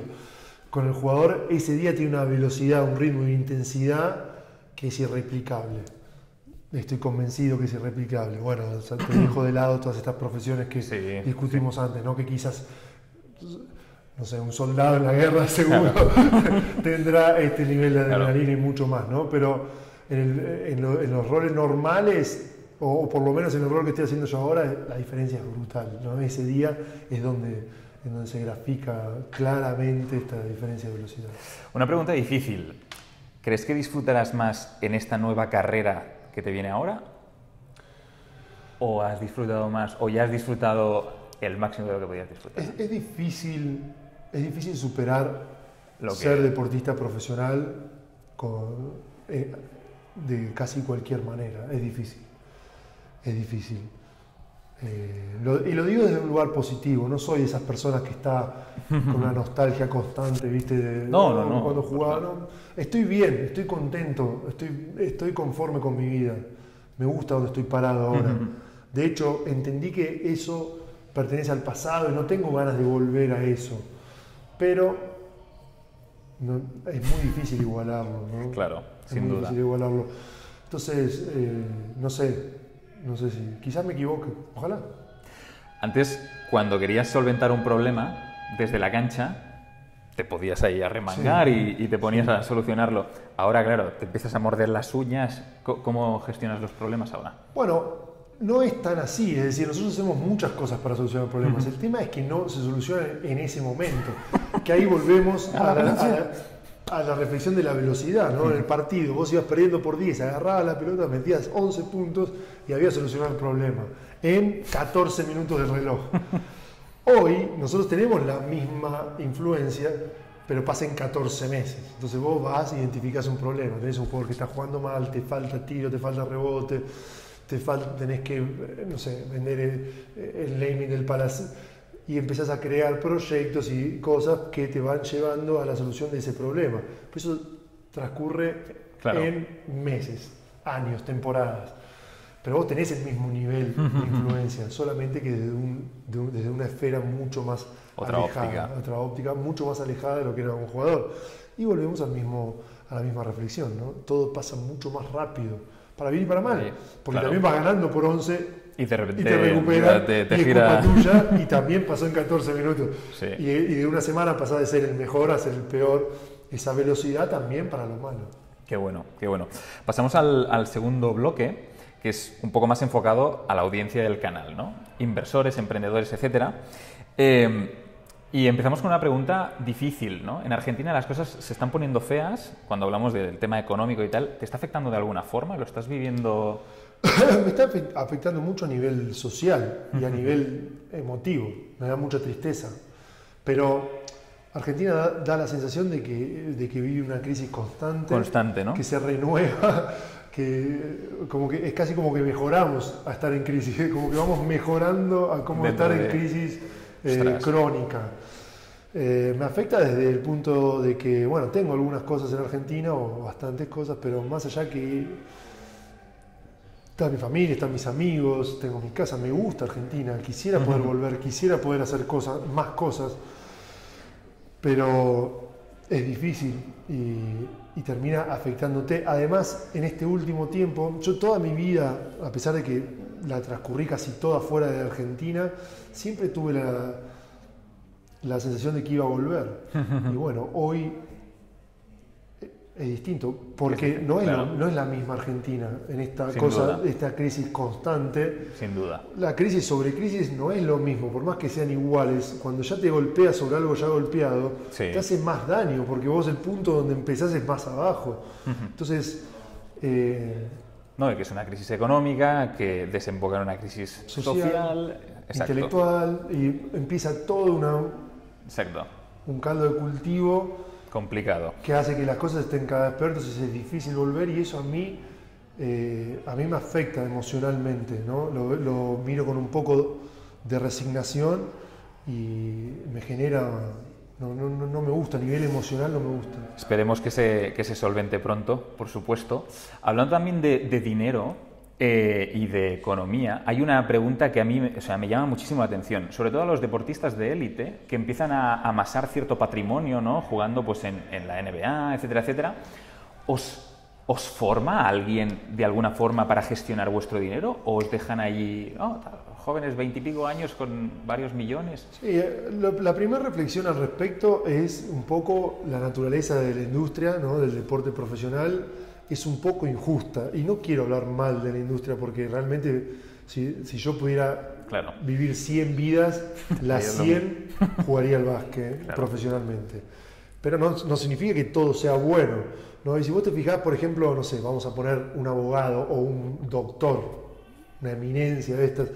Con el jugador, ese día tiene una velocidad, un ritmo y una intensidad que es irreplicable. Estoy convencido que es irreplicable. Bueno, o sea, te dejo de lado todas estas profesiones que discutimos antes, ¿no? Que quizás, no sé, un soldado en la guerra seguro tendrá este nivel de adrenalina y mucho más, ¿no? Pero en los roles normales, o por lo menos en el rol que estoy haciendo yo ahora, la diferencia es brutal, ¿no? Ese día es donde se grafica claramente esta diferencia de velocidad. Una pregunta difícil. ¿Crees que disfrutarás más en esta nueva carrera que te viene ahora? ¿O has disfrutado más, o ya has disfrutado el máximo de lo que podías disfrutar? Es difícil superar ser deportista profesional de casi cualquier manera. Es difícil. Y lo digo desde un lugar positivo, no soy de esas personas que está con una nostalgia constante, ¿viste? Cuando jugaba. No. Estoy bien, estoy contento, estoy conforme con mi vida. Me gusta donde estoy parado ahora. De hecho, entendí que eso pertenece al pasado y no tengo ganas de volver a eso. Pero es muy difícil igualarlo, ¿no? Claro, sin duda. Es muy difícil igualarlo. Entonces, no sé si... Quizás me equivoque, ojalá. Antes, cuando querías solventar un problema desde la cancha, te podías ahí arremangar y te ponías a solucionarlo. Ahora, claro, te empiezas a morder las uñas. ¿Cómo gestionas los problemas ahora? Bueno, no es tan así. Es decir, nosotros hacemos muchas cosas para solucionar problemas. El tema es que no se soluciona en ese momento. Que ahí volvemos a la reflexión de la velocidad, ¿no? En el partido, vos ibas perdiendo por 10, agarrabas la pelota, metías 11 puntos y habías solucionado el problema en 14 minutos del reloj. Hoy nosotros tenemos la misma influencia, pero pasa en 14 meses. Entonces vos vas e identificás un problema. Tenés un jugador que está jugando mal, te falta tiro, te falta rebote, tenés que, no sé, vender el naming del palacio. Y empezás a crear proyectos y cosas que te van llevando a la solución de ese problema. Por eso transcurre en meses, años, temporadas. Pero vos tenés el mismo nivel de influencia, solamente que desde una esfera mucho más alejada, otra óptica mucho más alejada de lo que era un jugador. Y volvemos a la misma reflexión, ¿no? Todo pasa mucho más rápido, para bien y para mal. Porque también vas ganando por 11 y de repente te recupera, te y gira... es culpa tuya, y también pasó en 14 minutos. Sí. Y de una semana pasás de ser el mejor a ser el peor. Esa velocidad también para lo malo. Qué bueno, qué bueno. Pasamos al segundo bloque, que es un poco más enfocado a la audiencia del canal, ¿no? Inversores, emprendedores, etcétera. Y empezamos con una pregunta difícil, ¿no? En Argentina las cosas se están poniendo feas cuando hablamos del tema económico y tal. ¿Te está afectando de alguna forma? ¿Lo estás viviendo? Me está afectando mucho a nivel social y a nivel emotivo. Me da mucha tristeza. Pero Argentina da la sensación de que vive una crisis constante, ¿no? Que se renueva, que es casi como que mejoramos a estar en crisis, como que vamos mejorando a cómo estar en crisis crónica. Me afecta desde el punto de que, bueno, tengo algunas cosas en Argentina, o bastantes cosas, pero más allá que está mi familia, están mis amigos, tengo mi casa, me gusta Argentina, quisiera poder volver, quisiera poder hacer más cosas, pero es difícil y termina afectándote. Además, en este último tiempo, yo toda mi vida, a pesar de que la transcurrí casi toda fuera de Argentina, siempre tuve la sensación de que iba a volver. Y bueno, hoy es distinto, porque no es la misma Argentina en esta esta crisis constante. Sin duda. La crisis sobre crisis no es lo mismo, por más que sean iguales. Cuando ya te golpeas sobre algo ya golpeado, te hace más daño, porque vos el punto donde empezás es más abajo. Entonces... No, que es una crisis económica, que desemboca en una crisis social, intelectual, y empieza todo un caldo de cultivo complicado, que hace que las cosas estén cada vez peor. Entonces es difícil volver, y eso a mí me afecta emocionalmente, ¿no? Lo miro con un poco de resignación y me genera... No me gusta, a nivel emocional no me gusta. Esperemos que se solvente pronto, por supuesto. Hablando también de dinero y de economía, hay una pregunta que a mí me llama muchísimo la atención, sobre todo a los deportistas de élite que empiezan a amasar cierto patrimonio, ¿no? Jugando pues en la NBA, etcétera, etcétera. ¿Os forma alguien de alguna forma para gestionar vuestro dinero o os dejan allí jóvenes 20 y pico años con varios millones? Sí, la primera reflexión al respecto es un poco la naturaleza de la industria, ¿no? Del deporte profesional. Es un poco injusta, y no quiero hablar mal de la industria, porque realmente si yo pudiera vivir 100 vidas, las 100 jugaría al básquet profesionalmente. Pero no significa que todo sea bueno, ¿no? Y si vos te fijás, por ejemplo, no sé, vamos a poner un abogado o un doctor, una eminencia de estas.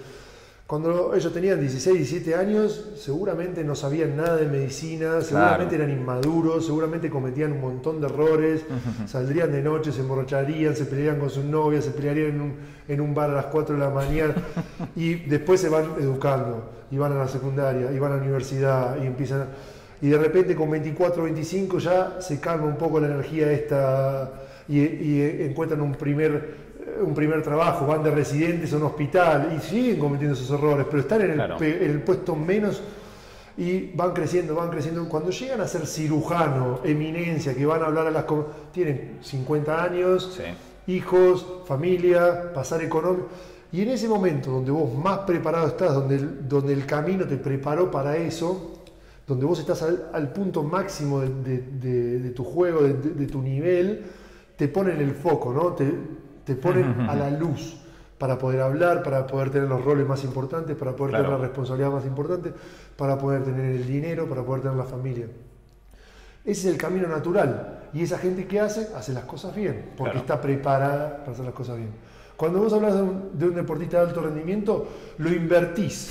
Cuando ellos tenían 16, 17 años, seguramente no sabían nada de medicina, seguramente eran inmaduros, seguramente cometían un montón de errores, saldrían de noche, se emborracharían, se pelearían con sus novias, se pelearían en un bar a las 4 de la mañana, y después se van educando, y van a la secundaria, y van a la universidad, y empiezan... Y de repente con 24, 25 ya se calma un poco la energía esta, y encuentran un primer trabajo, van de residentes a un hospital y siguen cometiendo esos errores, pero están en el puesto menos, y van creciendo. Cuando llegan a ser cirujano, eminencia, que van a hablar tienen 50 años, hijos, familia, pasar económico, y en ese momento donde vos más preparado estás, donde el camino te preparó para eso, donde vos estás al punto máximo de tu juego, de tu nivel, te ponen el foco, ¿no? Te ponen a la luz para poder hablar, para poder tener los roles más importantes, para poder tener la responsabilidad más importante, para poder tener el dinero, para poder tener la familia. Ese es el camino natural. Y esa gente que hace las cosas bien, porque está preparada para hacer las cosas bien. Cuando vos hablas de un deportista de alto rendimiento, lo invertís.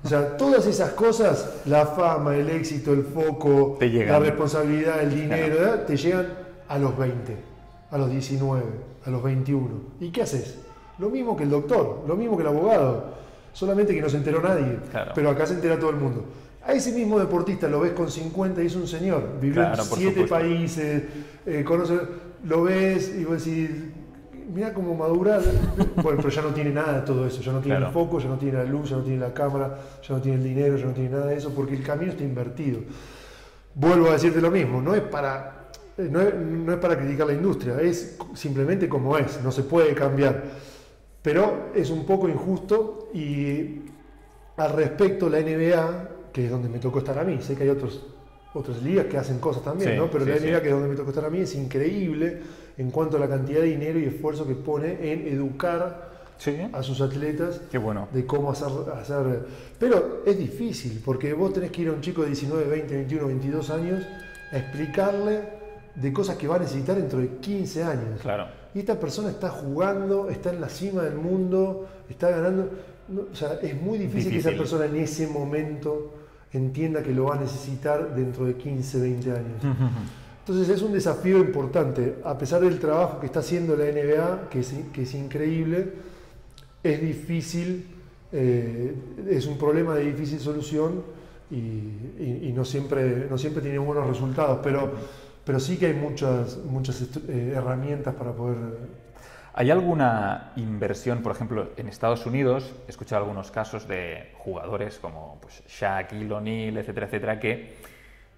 O sea, todas esas cosas, la fama, el éxito, el foco, la responsabilidad, el dinero, te llegan a los 20, a los 19, a los 21. ¿Y qué haces? Lo mismo que el doctor, lo mismo que el abogado, solamente que no se enteró nadie, pero acá se entera todo el mundo. A ese mismo deportista lo ves con 50 y es un señor, vivió en 7 países, lo ves y vos decís... Mirá cómo madura, bueno, pero ya no tiene nada de todo eso, ya no tiene el foco, ya no tiene la luz, ya no tiene la cámara, ya no tiene el dinero, ya no tiene nada de eso, porque el camino está invertido. Vuelvo a decirte lo mismo, no es para criticar la industria, es simplemente como es, no se puede cambiar, pero es un poco injusto. Y al respecto, la NBA, que es donde me tocó estar a mí, sé que hay otros otras ligas que hacen cosas también, Sí, ¿no? Pero sí, la NBA, sí. que es donde me tocó estar a mí, es increíble en cuanto a la cantidad de dinero y esfuerzo que pone en educar Sí. a sus atletas Qué bueno. de cómo hacer. Pero es difícil, porque vos tenés que ir a un chico de 19, 20, 21, 22 años a explicarle de cosas que va a necesitar dentro de 15 años. Claro. Y esta persona está jugando, está en la cima del mundo, está ganando. O sea, es muy difícil que esa persona en ese momento entienda que lo va a necesitar dentro de 15, 20 años. Entonces es un desafío importante. A pesar del trabajo que está haciendo la NBA, que es increíble, es difícil, es un problema de difícil solución y no siempre tiene buenos resultados, pero sí que hay muchas herramientas para poder... ¿Hay alguna inversión, por ejemplo, en Estados Unidos? He escuchado algunos casos de jugadores como pues, Shaquille O'Neal, etcétera, etcétera, que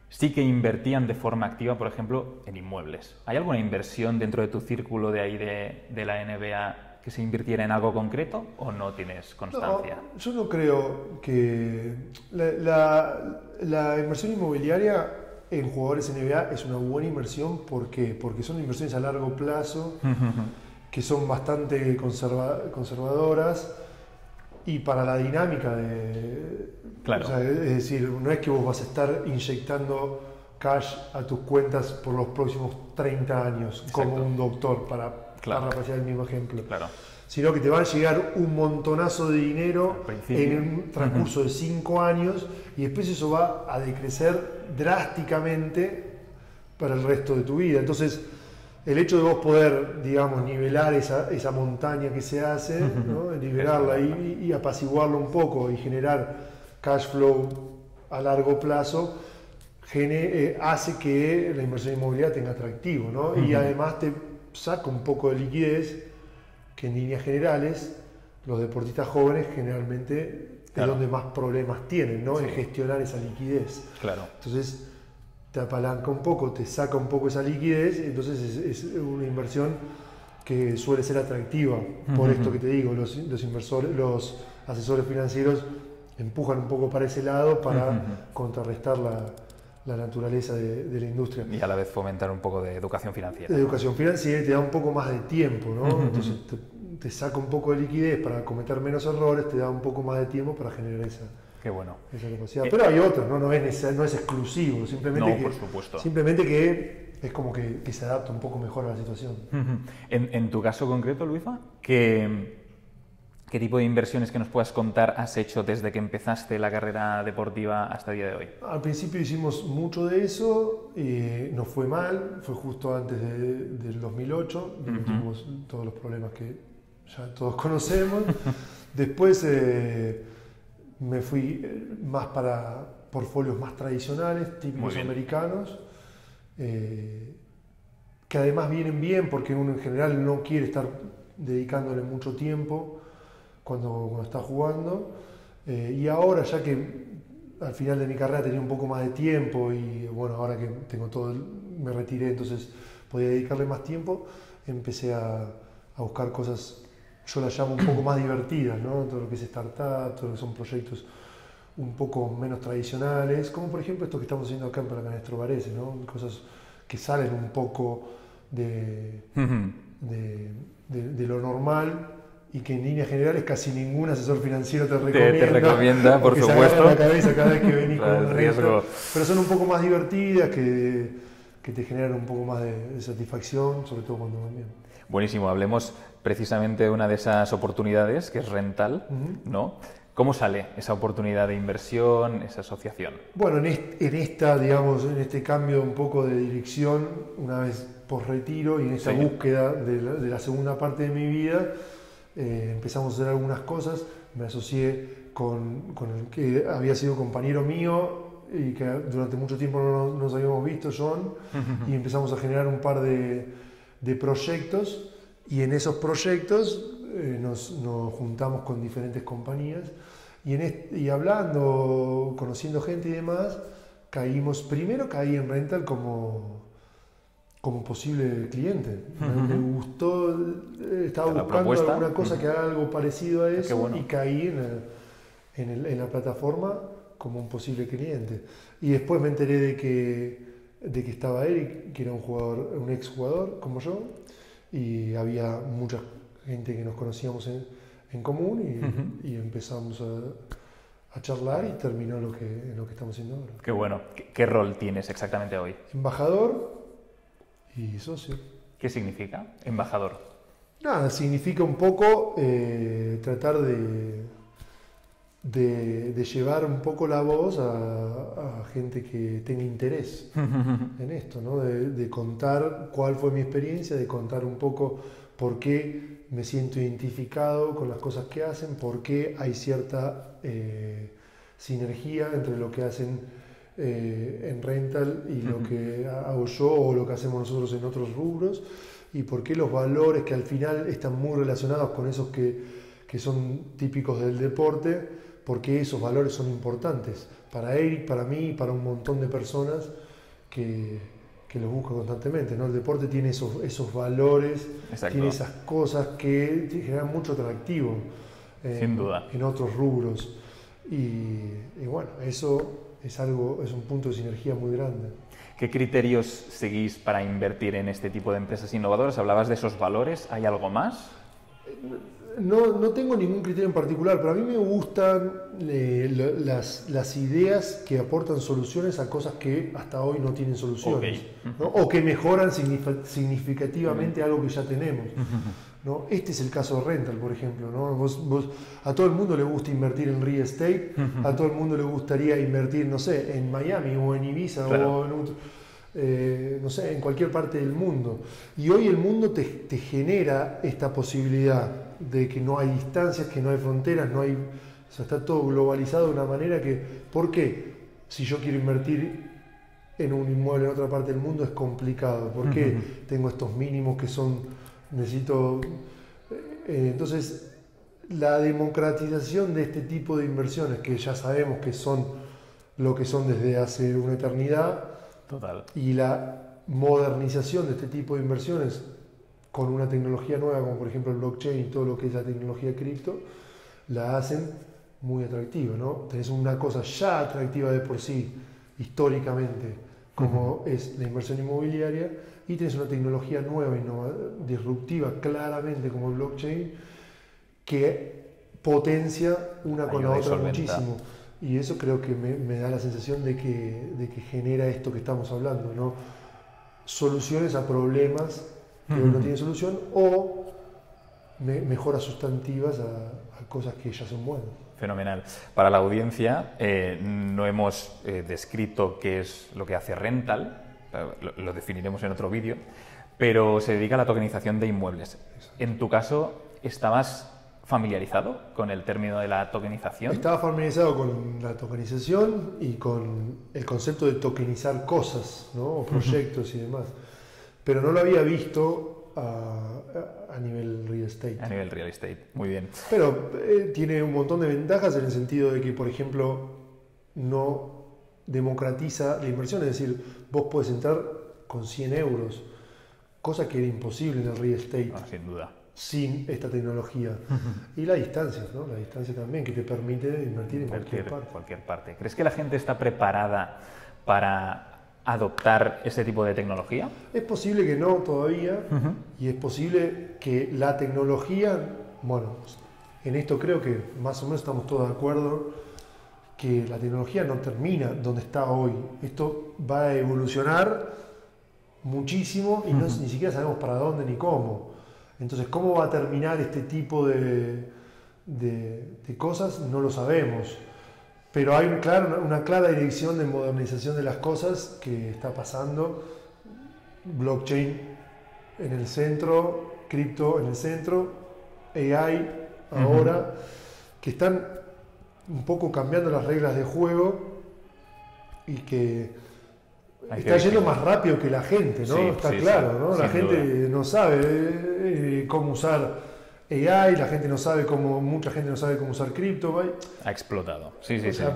sí que invertían de forma activa, por ejemplo, en inmuebles. ¿Hay alguna inversión dentro de tu círculo de ahí de la NBA que se invirtiera en algo concreto o no tienes constancia? No, yo no creo que la inversión inmobiliaria en jugadores NBA es una buena inversión. ¿Por qué? Porque son inversiones a largo plazo que son bastante conservadoras y para la dinámica de... Claro. O sea, es decir, no es que vos vas a estar inyectando cash a tus cuentas por los próximos 30 años. Exacto. Como un doctor, para pasar el mismo ejemplo. Claro. Sino que te va a llegar un montonazo de dinero en un transcurso de 5 años y después eso va a decrecer drásticamente para el resto de tu vida. Entonces, el hecho de vos poder, digamos, nivelar esa montaña que se hace, ¿no? Nivelarla y apaciguarla un poco y generar cash flow a largo plazo, hace que la inversión inmobiliaria tenga atractivo, ¿no? Y además te saca un poco de liquidez, que en líneas generales los deportistas jóvenes generalmente es donde más problemas tienen, ¿no? En gestionar esa liquidez. Claro. Entonces te apalanca un poco, te saca un poco esa liquidez, entonces es una inversión que suele ser atractiva. Por esto que te digo, los inversores, los asesores financieros empujan un poco para ese lado para contrarrestar la naturaleza de la industria. Y a la vez fomentar un poco de educación financiera. De educación financiera y te da un poco más de tiempo, ¿no? Entonces te saca un poco de liquidez para cometer menos errores, te da un poco más de tiempo para generar esa capacidad. Pero hay otros, ¿no? No es exclusivo, simplemente por supuesto. Simplemente que es como que se adapta un poco mejor a la situación. En tu caso concreto, Luifa, ¿qué tipo de inversiones que nos puedas contar has hecho desde que empezaste la carrera deportiva hasta el día de hoy? Al principio hicimos mucho de eso, nos fue mal, fue justo antes del 2008, tuvimos todos los problemas que ya todos conocemos. Después me fui más para portfolios más tradicionales, típicos americanos, que además vienen bien porque uno en general no quiere estar dedicándole mucho tiempo cuando está jugando, y ahora ya que al final de mi carrera tenía un poco más de tiempo y bueno, ahora que tengo me retiré, entonces podía dedicarle más tiempo, empecé a buscar cosas, yo las llamo un poco más divertidas, ¿no? Todo lo que es startup, todo lo que son proyectos un poco menos tradicionales, como por ejemplo esto que estamos haciendo acá en Paracanestro Varese, ¿no? Cosas que salen un poco de lo normal y que en líneas generales casi ningún asesor financiero te recomienda, por supuesto. Se agarra la cabeza cada vez que venís con un riesgo. Pero son un poco más divertidas, que te generan un poco más de satisfacción, sobre todo cuando van bien. Buenísimo, hablemos precisamente de una de esas oportunidades, que es Rental, ¿no? ¿Cómo sale esa oportunidad de inversión, esa asociación? Bueno, en este cambio un poco de dirección, una vez post retiro y en esta búsqueda de la segunda parte de mi vida, empezamos a hacer algunas cosas. Me asocié con el que había sido compañero mío y que durante mucho tiempo no nos habíamos visto, John, y empezamos a generar un par de proyectos, y en esos proyectos nos juntamos con diferentes compañías y hablando, conociendo gente y demás, caí en Rental como posible cliente. Me gustó, estaba buscando alguna cosa que haga algo parecido a eso, y caí en la plataforma como un posible cliente. Y después me enteré de que estaba Eric, que era un ex jugador como yo, y había mucha gente que nos conocíamos en común y empezamos a charlar y terminó en lo que estamos haciendo ahora. Qué bueno. ¿Qué rol tienes exactamente hoy? Embajador y socio. ¿Qué significa embajador? Nada, significa un poco tratar de llevar un poco la voz a gente que tenga interés en esto, ¿no? De contar cuál fue mi experiencia, de contar un poco por qué me siento identificado con las cosas que hacen, por qué hay cierta sinergia entre lo que hacen en rental y lo que hago yo o lo que hacemos nosotros en otros rubros, y por qué los valores que al final están muy relacionados con esos que son típicos del deporte, porque esos valores son importantes para Eric, para mí y para un montón de personas que los buscan constantemente, ¿no? El deporte tiene esos valores, Exacto. tiene esas cosas que generan mucho atractivo Sin duda. en otros rubros. Y bueno, eso es un punto de sinergia muy grande. ¿Qué criterios seguís para invertir en este tipo de empresas innovadoras? Hablabas de esos valores, ¿hay algo más? No tengo ningún criterio en particular, pero a mí me gustan las ideas que aportan soluciones a cosas que hasta hoy no tienen soluciones, ¿no? O que mejoran significativamente algo que ya tenemos, ¿no? Este es el caso de Rental, por ejemplo, ¿no? A todo el mundo le gusta invertir en real estate, a todo el mundo le gustaría invertir, no sé, en Miami o en Ibiza, claro, o no sé, en cualquier parte del mundo. Y hoy el mundo te genera esta posibilidad de que no hay distancias, que no hay fronteras, o sea, está todo globalizado de una manera que, ¿por qué? Si yo quiero invertir en un inmueble en otra parte del mundo es complicado. ¿Por qué tengo estos mínimos que necesito? Entonces, la democratización de este tipo de inversiones, que ya sabemos que son lo que son desde hace una eternidad, total, y la modernización de este tipo de inversiones con una tecnología nueva, como por ejemplo el blockchain y todo lo que es la tecnología cripto, la hacen muy atractiva, ¿no? Tenés una cosa ya atractiva de por sí, históricamente, como es la inversión inmobiliaria, y tenés una tecnología nueva, disruptiva, claramente, como el blockchain, que potencia una con la otra muchísimo. Y eso creo que me da la sensación de que genera esto que estamos hablando, ¿no? Soluciones a problemas que hoy no tienen solución, o mejoras sustantivas a cosas que ya son buenas. Fenomenal. Para la audiencia, no hemos descrito qué es lo que hace Rental, lo definiremos en otro vídeo, pero se dedica a la tokenización de inmuebles. En tu caso, ¿estabas familiarizado con el término de la tokenización? Estaba familiarizado con la tokenización y con el concepto de tokenizar cosas, ¿no? O proyectos y demás, pero no lo había visto a nivel real estate. A nivel real estate, muy bien. Pero tiene un montón de ventajas en el sentido de que, por ejemplo, no democratiza la inversión, es decir, vos podés entrar con 100 euros, cosa que era imposible en el real estate. Sin duda. Sin esta tecnología. Y la distancia, ¿no? La distancia también, que te permite invertir en cualquier parte. ¿Crees que la gente está preparada para adoptar ese tipo de tecnología? Es posible que no todavía, y es posible que la tecnología, bueno, en esto creo que más o menos estamos todos de acuerdo, que la tecnología no termina donde está hoy. Esto va a evolucionar muchísimo y ni siquiera sabemos para dónde ni cómo. Entonces, ¿cómo va a terminar este tipo de cosas? No lo sabemos. Pero hay una clara dirección de modernización de las cosas que está pasando. Blockchain en el centro, cripto en el centro, AI ahora, que están un poco cambiando las reglas de juego y que está yendo más rápido que la gente, ¿no? Sí, está sí, claro, sí, ¿no? La gente no sabe cómo usar AI, mucha gente no sabe cómo usar cripto. Ha explotado.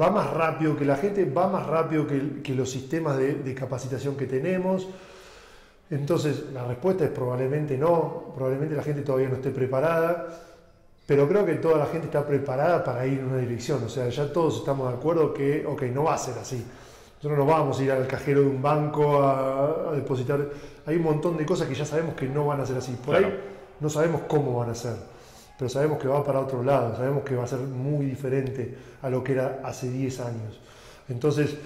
Va más rápido que la gente, va más rápido que los sistemas de capacitación que tenemos. Entonces, la respuesta es probablemente no, probablemente la gente todavía no esté preparada. pero creo que toda la gente está preparada para ir en una dirección. O sea, ya todos estamos de acuerdo que, ok, no va a ser así. Nosotros no vamos a ir al cajero de un banco a depositar. Hay un montón de cosas que ya sabemos que no van a ser así. Por ahí no sabemos cómo van a ser, pero sabemos que va para otro lado, sabemos que va a ser muy diferente a lo que era hace 10 años. Entonces,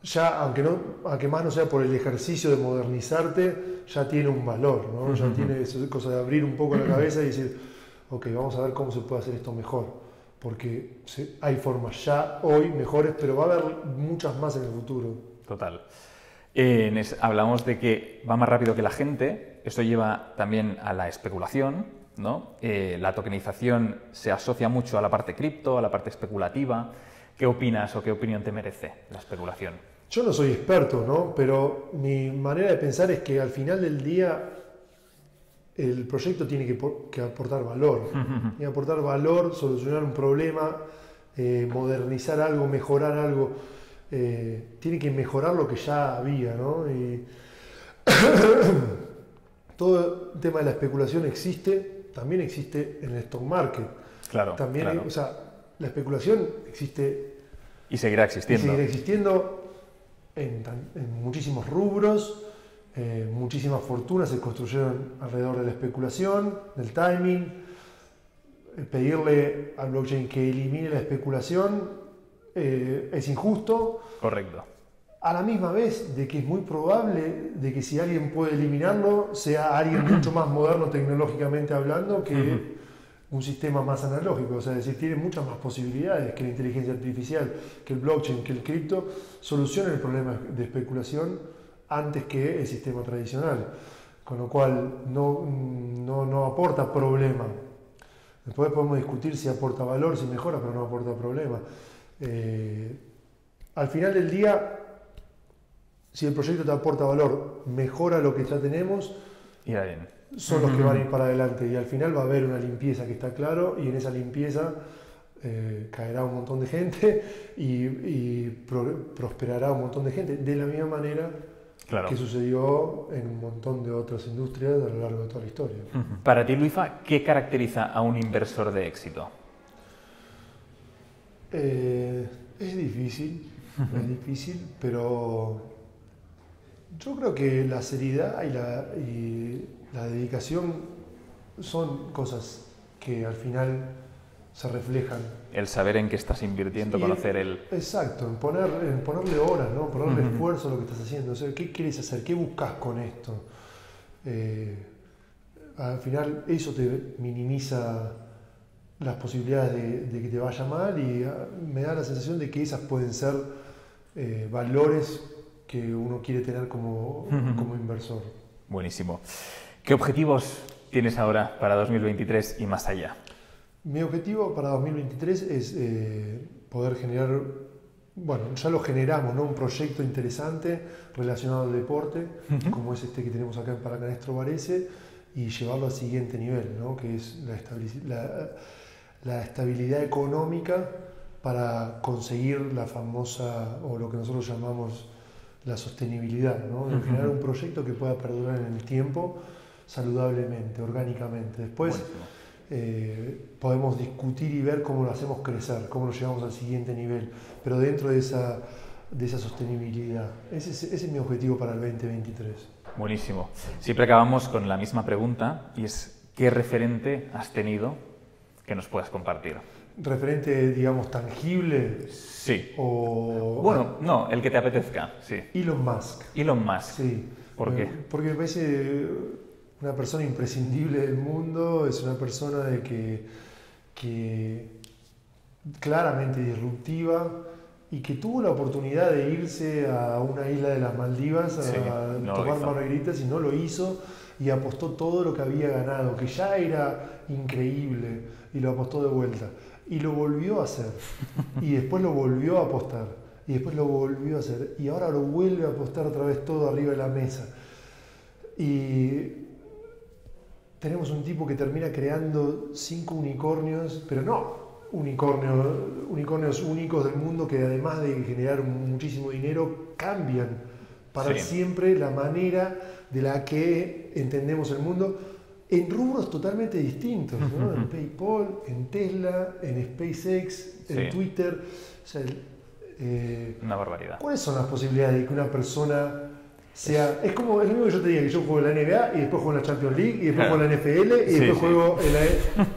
ya, aunque más no sea por el ejercicio de modernizarte, ya tiene un valor, ¿no? Ya tiene esa cosa de abrir un poco la cabeza y decir, ok, vamos a ver cómo se puede hacer esto mejor, porque hay formas ya hoy mejores, pero va a haber muchas más en el futuro. Total. Hablamos de que va más rápido que la gente, esto lleva también a la especulación, ¿no? La tokenización se asocia mucho a la parte cripto, a la parte especulativa. ¿Qué opinas o qué opinión te merece la especulación? Yo no soy experto, ¿no? Pero mi manera de pensar es que al final del día el proyecto tiene que aportar valor. Tiene que aportar valor, solucionar un problema, modernizar algo, mejorar algo. Tiene que mejorar lo que ya había, ¿no? Y todo el tema de la especulación también existe en el stock market. Claro, también claro. O sea, la especulación existe y seguirá existiendo. Y seguirá existiendo en muchísimos rubros. Muchísimas fortunas se construyeron alrededor de la especulación, del timing. Pedirle al blockchain que elimine la especulación es injusto. Correcto. A la misma vez de que es muy probable de que si alguien puede eliminarlo, sea alguien mucho más moderno tecnológicamente hablando que un sistema más analógico. O sea, es decir, tiene muchas más posibilidades que la inteligencia artificial, que el blockchain, que el cripto, solucionen el problema de especulación antes que el sistema tradicional. Con lo cual no aporta problema. Después podemos discutir si aporta valor, si mejora, pero no aporta problema. Al final del día, si el proyecto te aporta valor, mejora lo que ya tenemos, irá bien. Son los que van a ir para adelante, y al final va a haber una limpieza que está claro, y en esa limpieza caerá un montón de gente y prosperará un montón de gente, de la misma manera que sucedió en un montón de otras industrias a lo largo de toda la historia. Para ti, Luifa, ¿qué caracteriza a un inversor de éxito? Es difícil, pero yo creo que la seriedad y la dedicación son cosas que al final se reflejan. El saber en qué estás invirtiendo, conocer el... Exacto, en ponerle horas, ¿no? Ponerle esfuerzo a lo que estás haciendo. O sea, ¿qué quieres hacer? ¿Qué buscas con esto? Al final eso te minimiza las posibilidades de que te vaya mal, y me da la sensación de que esas pueden ser valores que uno quiere tener como inversor. Buenísimo. ¿Qué objetivos tienes ahora para 2023 y más allá? Mi objetivo para 2023 es poder generar, bueno, ya lo generamos, ¿no? Un proyecto interesante relacionado al deporte, como es este que tenemos acá en Paracanestro Varese, y llevarlo al siguiente nivel, ¿no? Que es la estabilidad económica para conseguir la famosa, o lo que nosotros llamamos la sostenibilidad, ¿no? De generar un proyecto que pueda perdurar en el tiempo saludablemente, orgánicamente. Después podemos discutir y ver cómo lo hacemos crecer, cómo lo llevamos al siguiente nivel, pero dentro de esa sostenibilidad. Ese es mi objetivo para el 2023. Buenísimo. Siempre acabamos con la misma pregunta, y es ¿qué referente has tenido que nos puedas compartir? ¿Referente, digamos, tangible? Sí. O... Bueno, no, el que te apetezca, sí. Elon Musk. Elon Musk. Sí. ¿Por qué? Porque me parece una persona imprescindible del mundo, es una persona que claramente disruptiva, y que tuvo la oportunidad de irse a una isla de las Maldivas a tomar margaritas, y no lo hizo, y apostó todo lo que había ganado, que ya era increíble, y lo apostó de vuelta. Y lo volvió a hacer, y después lo volvió a apostar, y después lo volvió a hacer, y ahora lo vuelve a apostar otra vez todo arriba de la mesa. Y tenemos un tipo que termina creando 5 unicornios, pero no unicornios únicos del mundo, que además de generar muchísimo dinero, cambian para siempre la manera de la que entendemos el mundo, en rubros totalmente distintos, ¿no? En PayPal, en Tesla, en SpaceX, en Twitter. O sea, una barbaridad. ¿Cuáles son las posibilidades de que una persona sea... Es como, es lo mismo que yo te diga, que yo juego en la NBA y después juego en la Champions League y después juego en la NFL y después juego en la...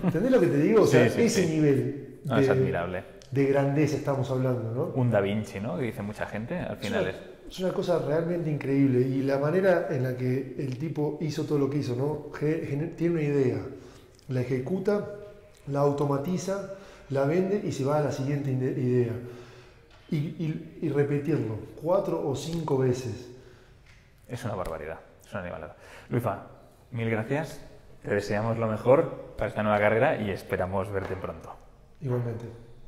¿Entendés lo que te digo? O sea, ese nivel es admirable. De grandeza estamos hablando, ¿no? Un Da Vinci, ¿no? Que dice mucha gente, al final es una cosa realmente increíble, y la manera en la que el tipo hizo todo lo que hizo, ¿no? Tiene una idea, la ejecuta, la automatiza, la vende y se va a la siguiente idea. Y repetirlo 4 o 5 veces. Es una barbaridad, es una animalada. Luisfa, mil gracias, te deseamos lo mejor para esta nueva carrera y esperamos verte pronto. Igualmente.